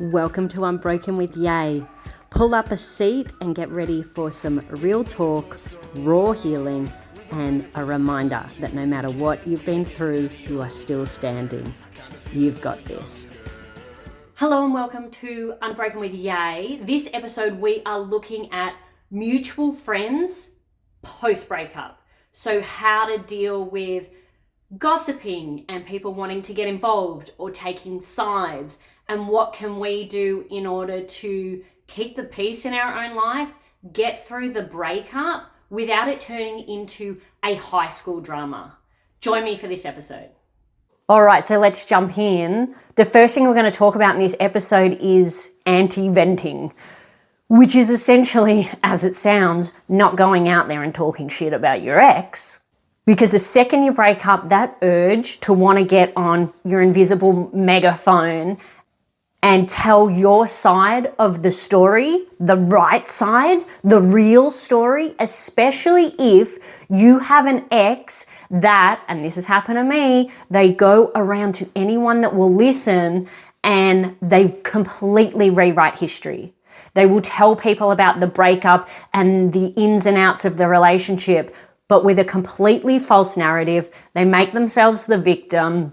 Welcome to Unbroken with Yay. Pull up a seat and get ready for some real talk, raw healing, and a reminder that no matter what you've been through, you are still standing. You've got this. Hello and welcome to Unbroken with Yay. This episode we are looking at mutual friends post-breakup. So how to deal with gossiping and people wanting to get involved or taking sides, and what can we do in order to keep the peace in our own life, get through the breakup without it turning into a high school drama. Join me for this episode. All right, so let's jump in. The first thing we're going to talk about in this episode is anti-venting, which is essentially, as it sounds, not going out there and talking shit about your ex. Because the second you break up, that urge to want to get on your invisible megaphone and tell your side of the story, the right side, the real story, especially if you have an ex that, and this has happened to me, they go around to anyone that will listen and they completely rewrite history. They will tell people about the breakup and the ins and outs of the relationship, but with a completely false narrative. They make themselves the victim.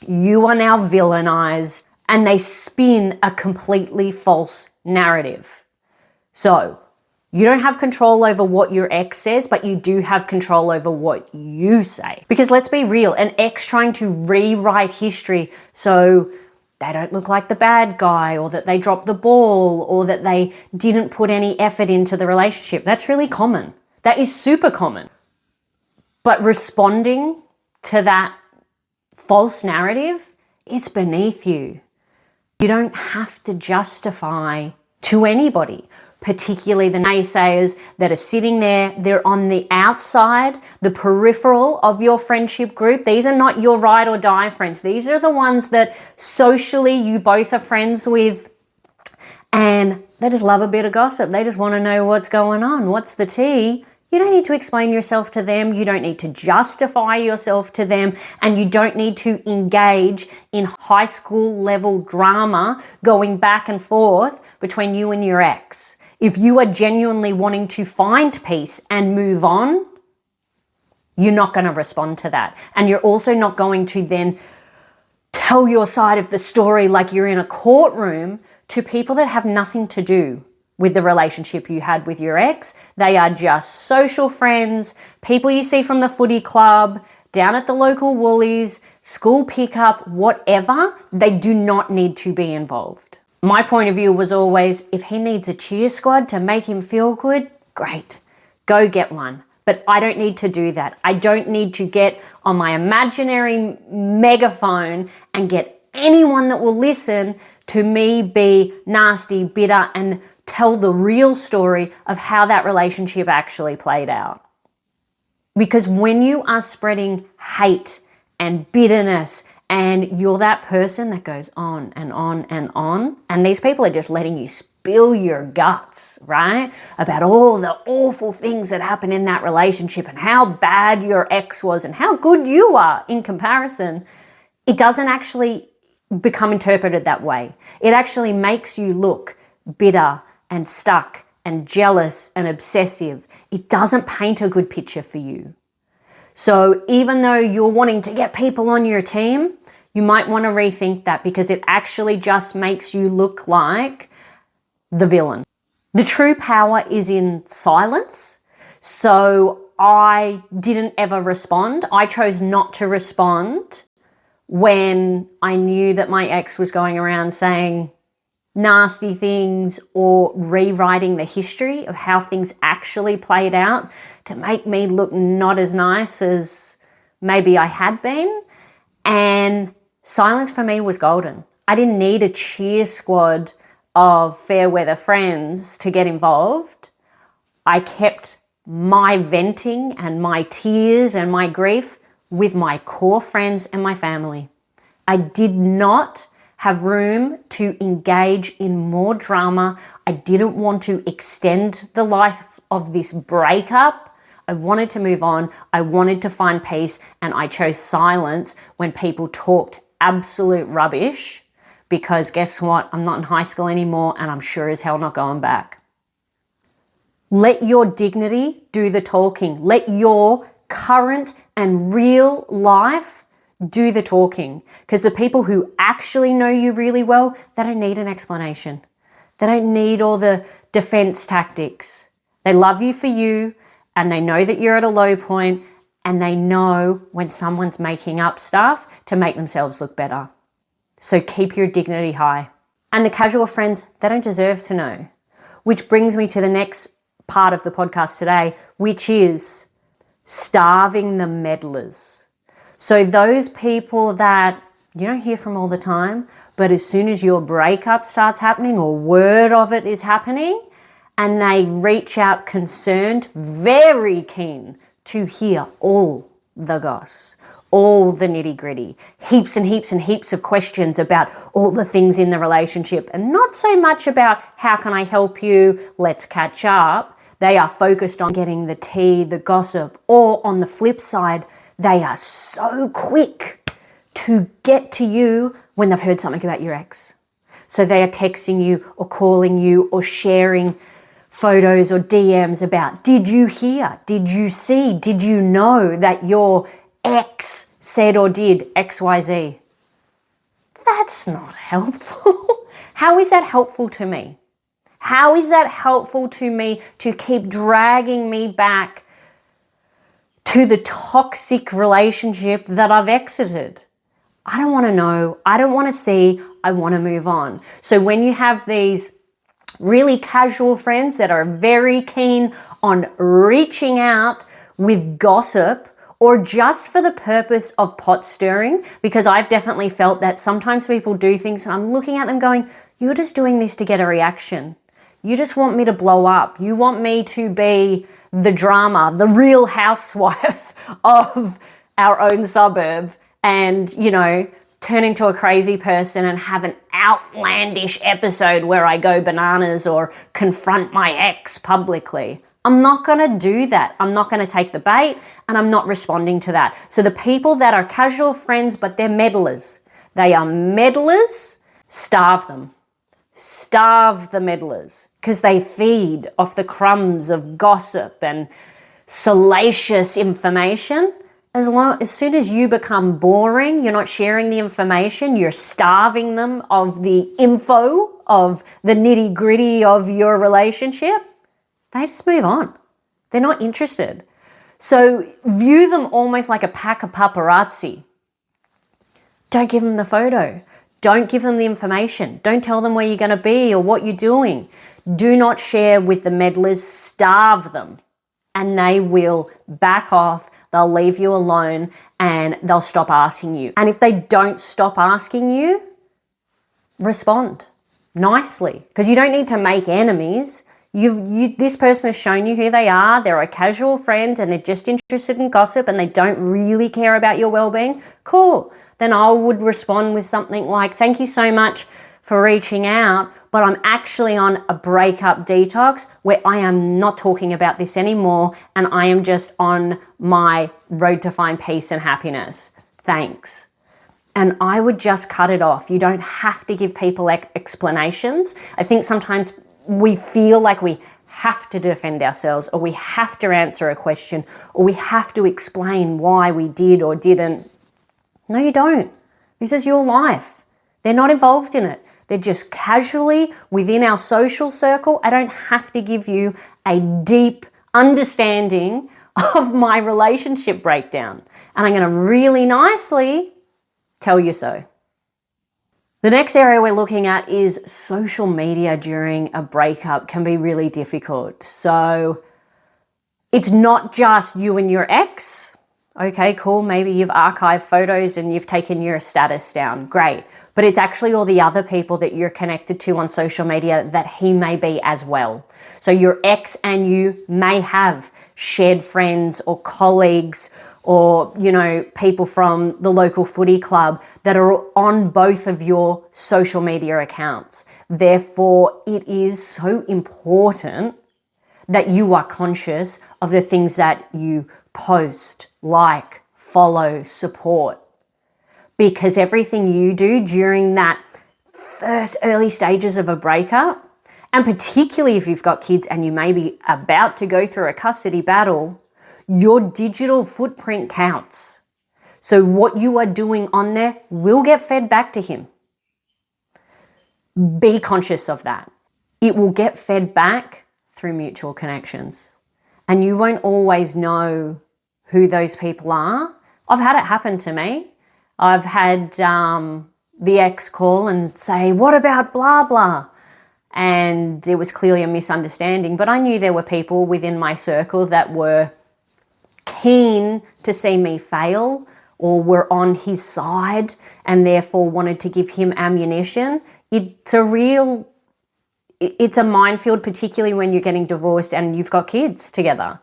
You are now villainized. And they spin a completely false narrative. So you don't have control over what your ex says, but you do have control over what you say. Because let's be real, an ex trying to rewrite history so they don't look like the bad guy, or that they dropped the ball, or that they didn't put any effort into the relationship. That's really common. That is super common. But responding to that false narrative, it's beneath you. You don't have to justify to anybody, particularly the naysayers that are sitting there. They're on the outside, the peripheral of your friendship group. These are not your ride or die friends. These are the ones that socially you both are friends with, and they just love a bit of gossip. They just want to know what's going on. What's the tea? You don't need to explain yourself to them. You don't need to justify yourself to them. And you don't need to engage in high school level drama going back and forth between you and your ex. If you are genuinely wanting to find peace and move on, you're not going to respond to that. And you're also not going to then tell your side of the story like you're in a courtroom to people that have nothing to do with the relationship you had with your ex. They are just social friends, people you see from the footy club, down at the local Woolies, school pickup, whatever. They do not need to be involved. My point of view was always, if he needs a cheer squad to make him feel good, great, go get one. But I don't need to do that. I don't need to get on my imaginary megaphone and get anyone that will listen to me be nasty, bitter, and tell the real story of how that relationship actually played out. Because when you are spreading hate and bitterness and you're that person that goes on and on and on, and these people are just letting you spill your guts, right? About all the awful things that happen in that relationship and how bad your ex was and how good you are in comparison, it doesn't actually become interpreted that way. It actually makes you look bitter and stuck and jealous and obsessive. It doesn't paint a good picture for you. So even though you're wanting to get people on your team, you might want to rethink that, because it actually just makes you look like the villain. The true power is in silence. So I didn't ever respond. I chose not to respond when I knew that my ex was going around saying nasty things or rewriting the history of how things actually played out to make me look not as nice as maybe I had been. And silence for me was golden. I didn't need a cheer squad of fair weather friends to get involved. I kept my venting and my tears and my grief with my core friends and my family. I did not have room to engage in more drama. I didn't want to extend the life of this breakup. I wanted to move on. I wanted to find peace, and I chose silence when people talked absolute rubbish because guess what? I'm not in high school anymore and I'm sure as hell not going back. Let your dignity do the talking. Let your current and real life do the talking. Because the people who actually know you really well, they don't need an explanation. They don't need all the defense tactics. They love you for you, and they know that you're at a low point, and they know when someone's making up stuff to make themselves look better. So keep your dignity high. And the casual friends, they don't deserve to know. Which brings me to the next part of the podcast today, which is starving the meddlers. So those people that you don't hear from all the time, but as soon as your breakup starts happening or word of it is happening, and they reach out concerned, very keen to hear all the goss, all the nitty gritty, heaps and heaps and heaps of questions about all the things in the relationship, and not so much about how can I help you, let's catch up. They are focused on getting the tea, the gossip, or on the flip side, they are so quick to get to you when they've heard something about your ex. So they are texting you or calling you or sharing photos or DMs about, did you hear? Did you see? Did you know that your ex said or did XYZ? That's not helpful. How is that helpful to me? How is that helpful to me to keep dragging me back to the toxic relationship that I've exited? I don't want to know. I don't want to see. I want to move on. So when you have these really casual friends that are very keen on reaching out with gossip or just for the purpose of pot stirring, because I've definitely felt that sometimes people do things and I'm looking at them going, you're just doing this to get a reaction. You just want me to blow up. You want me to be the drama, the real housewife of our own suburb and, turn into a crazy person and have an outlandish episode where I go bananas or confront my ex publicly. I'm not going to do that. I'm not going to take the bait and I'm not responding to that. So the people that are casual friends, but they're meddlers. They are meddlers. Starve them. Starve the meddlers because they feed off the crumbs of gossip and salacious information. As soon as you become boring, you're not sharing the information, you're starving them of the info, of the nitty gritty of your relationship, they just move on. They're not interested. So view them almost like a pack of paparazzi. Don't give them the photo. Don't give them the information. Don't tell them where you're going to be or what you're doing. Do not share with the meddlers. Starve them. And they will back off. They'll leave you alone and they'll stop asking you. And if they don't stop asking you, respond nicely. Because you don't need to make enemies. This person has shown you who they are. They're a casual friend and they're just interested in gossip and they don't really care about your well-being. Cool. Then I would respond with something like, thank you so much for reaching out, but I'm actually on a breakup detox where I am not talking about this anymore and I am just on my road to find peace and happiness. Thanks. And I would just cut it off. You don't have to give people explanations. I think sometimes we feel like we have to defend ourselves or we have to answer a question or we have to explain why we did or didn't. No, you don't. This is your life. They're not involved in it. They're just casually within our social circle. I don't have to give you a deep understanding of my relationship breakdown. And I'm going to really nicely tell you so. The next area we're looking at is social media during a breakup can be really difficult. So it's not just you and your ex. Okay, cool. Maybe you've archived photos and you've taken your status down. Great. But it's actually all the other people that you're connected to on social media that he may be as well. So your ex and you may have shared friends or colleagues or, people from the local footy club that are on both of your social media accounts. Therefore, it is so important that you are conscious of the things that you post, like, follow, support. Because everything you do during that first early stages of a breakup, and particularly if you've got kids and you may be about to go through a custody battle, your digital footprint counts. So what you are doing on there will get fed back to him. Be conscious of that. It will get fed back through mutual connections. And you won't always know who those people are. I've had it happen to me. I've had the ex call and say, what about blah, blah? And it was clearly a misunderstanding, but I knew there were people within my circle that were keen to see me fail or were on his side and therefore wanted to give him ammunition. It's a minefield, particularly when you're getting divorced and you've got kids together.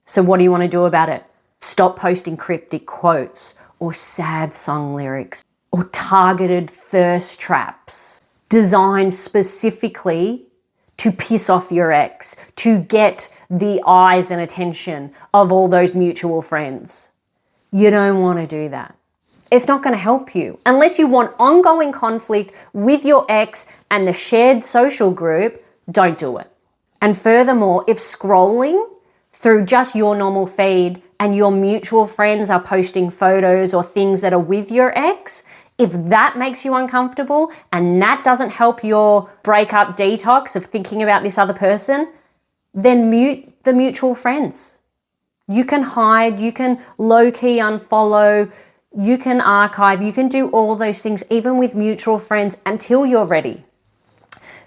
So what do you want to do about it? Stop posting cryptic quotes or sad song lyrics or targeted thirst traps designed specifically to piss off your ex, to get the eyes and attention of all those mutual friends. You don't want to do that. It's not going to help you. Unless you want ongoing conflict with your ex and the shared social group, don't do it. And furthermore, if scrolling through just your normal feed and your mutual friends are posting photos or things that are with your ex, if that makes you uncomfortable and that doesn't help your breakup detox of thinking about this other person, then mute the mutual friends. You can hide, you can low-key unfollow, you can archive, you can do all those things even with mutual friends until you're ready.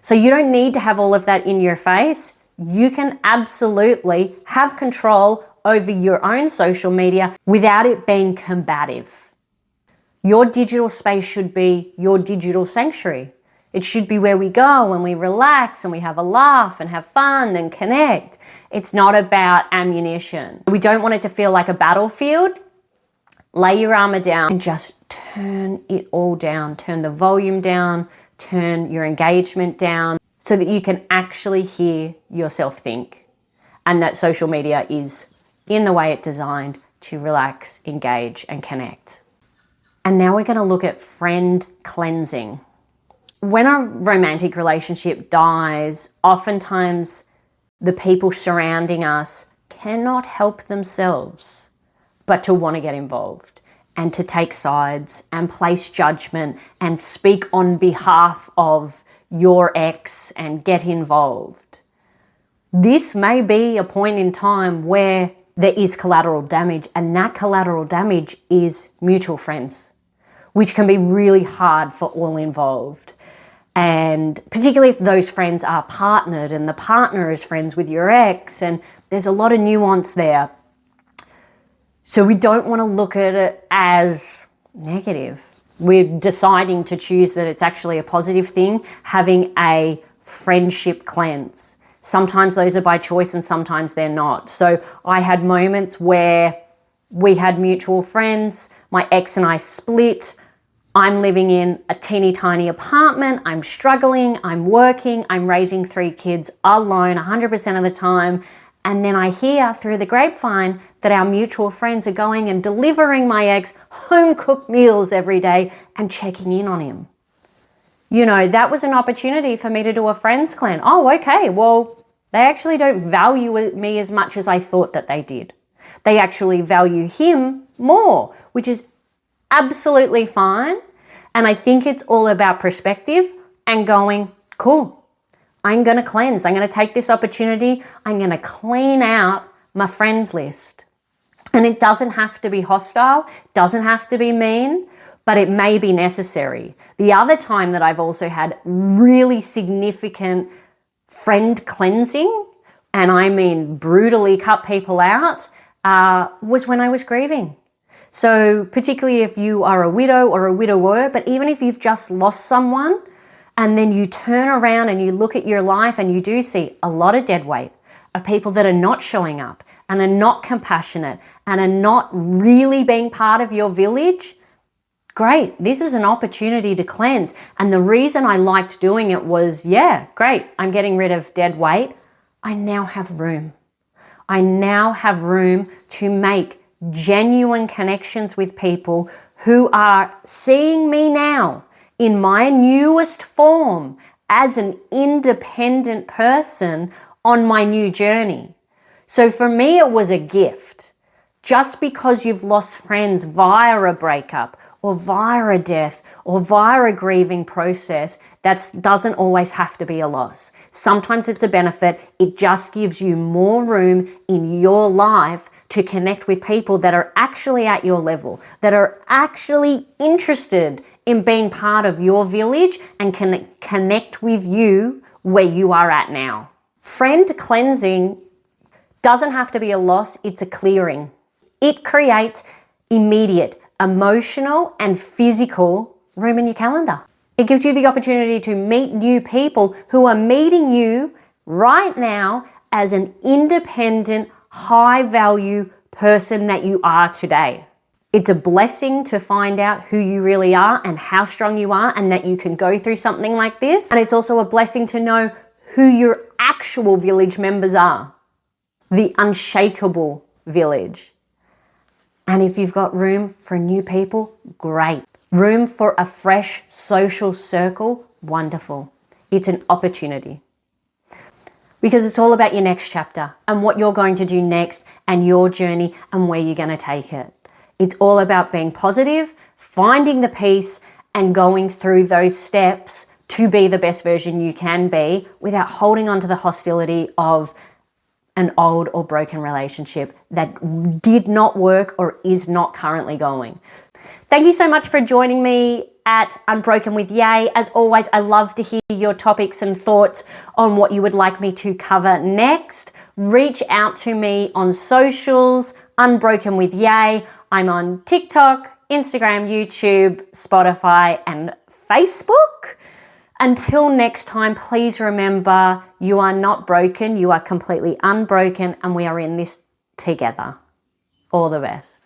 So you don't need to have all of that in your face. You can absolutely have control over your own social media without it being combative. Your digital space should be your digital sanctuary. It should be where we go and we relax and we have a laugh and have fun and connect. It's not about ammunition. We don't want it to feel like a battlefield. Lay your armor down and just turn it all down. Turn the volume down, turn your engagement down so that you can actually hear yourself think. And that social media is in the way it's designed to relax, engage, and connect. And now we're going to look at friend cleansing. When a romantic relationship dies, oftentimes the people surrounding us cannot help themselves but to want to get involved and to take sides and place judgment and speak on behalf of your ex and get involved. This may be a point in time where there is collateral damage, and that collateral damage is mutual friends, which can be really hard for all involved. And particularly if those friends are partnered and the partner is friends with your ex, and there's a lot of nuance there. So we don't want to look at it as negative. We're deciding to choose that it's actually a positive thing, having a friendship cleanse. Sometimes those are by choice and sometimes they're not. So I had moments where we had mutual friends, my ex and I split. I'm living in a teeny tiny apartment. I'm struggling, I'm working, I'm raising 3 kids alone 100% of the time. And then I hear through the grapevine that our mutual friends are going and delivering my ex home-cooked meals every day and checking in on him. You know, that was an opportunity for me to do a friends cleanse. Oh, okay, well, they actually don't value me as much as I thought that they did. They actually value him more, which is absolutely fine. And I think it's all about perspective and going, cool, I'm going to cleanse. I'm going to take this opportunity. I'm going to clean out my friends list. And it doesn't have to be hostile, doesn't have to be mean, but it may be necessary. The other time that I've also had really significant friend cleansing, and I mean brutally cut people out, was when I was grieving. So particularly if you are a widow or a widower, but even if you've just lost someone and then you turn around and you look at your life and you do see a lot of dead weight of people that are not showing up and are not compassionate and are not really being part of your village, great, this is an opportunity to cleanse. And the reason I liked doing it was, yeah, great, I'm getting rid of dead weight. I now have room. I now have room to make genuine connections with people who are seeing me now, in my newest form as an independent person on my new journey. So for me, it was a gift. Just because you've lost friends via a breakup or via a death or via a grieving process, that doesn't always have to be a loss. Sometimes it's a benefit. It just gives you more room in your life to connect with people that are actually at your level, that are actually interested in being part of your village and can connect with you where you are at now. Friend cleansing doesn't have to be a loss, it's a clearing. It creates immediate emotional and physical room in your calendar. It gives you the opportunity to meet new people who are meeting you right now as an independent, high-value person that you are today. It's a blessing to find out who you really are and how strong you are and that you can go through something like this. And it's also a blessing to know who your actual village members are. The unshakable village. And if you've got room for new people, great. Room for a fresh social circle, wonderful. It's an opportunity. Because it's all about your next chapter and what you're going to do next and your journey and where you're going to take it. It's all about being positive, finding the peace and going through those steps to be the best version you can be without holding on to the hostility of an old or broken relationship that did not work or is not currently going. Thank you so much for joining me at Unbroken with Yay. As always, I love to hear your topics and thoughts on what you would like me to cover next. Reach out to me on socials, Unbroken with Yay. I'm on TikTok, Instagram, YouTube, Spotify, and Facebook. Until next time, please remember you are not broken, you are completely unbroken, and we are in this together. All the best.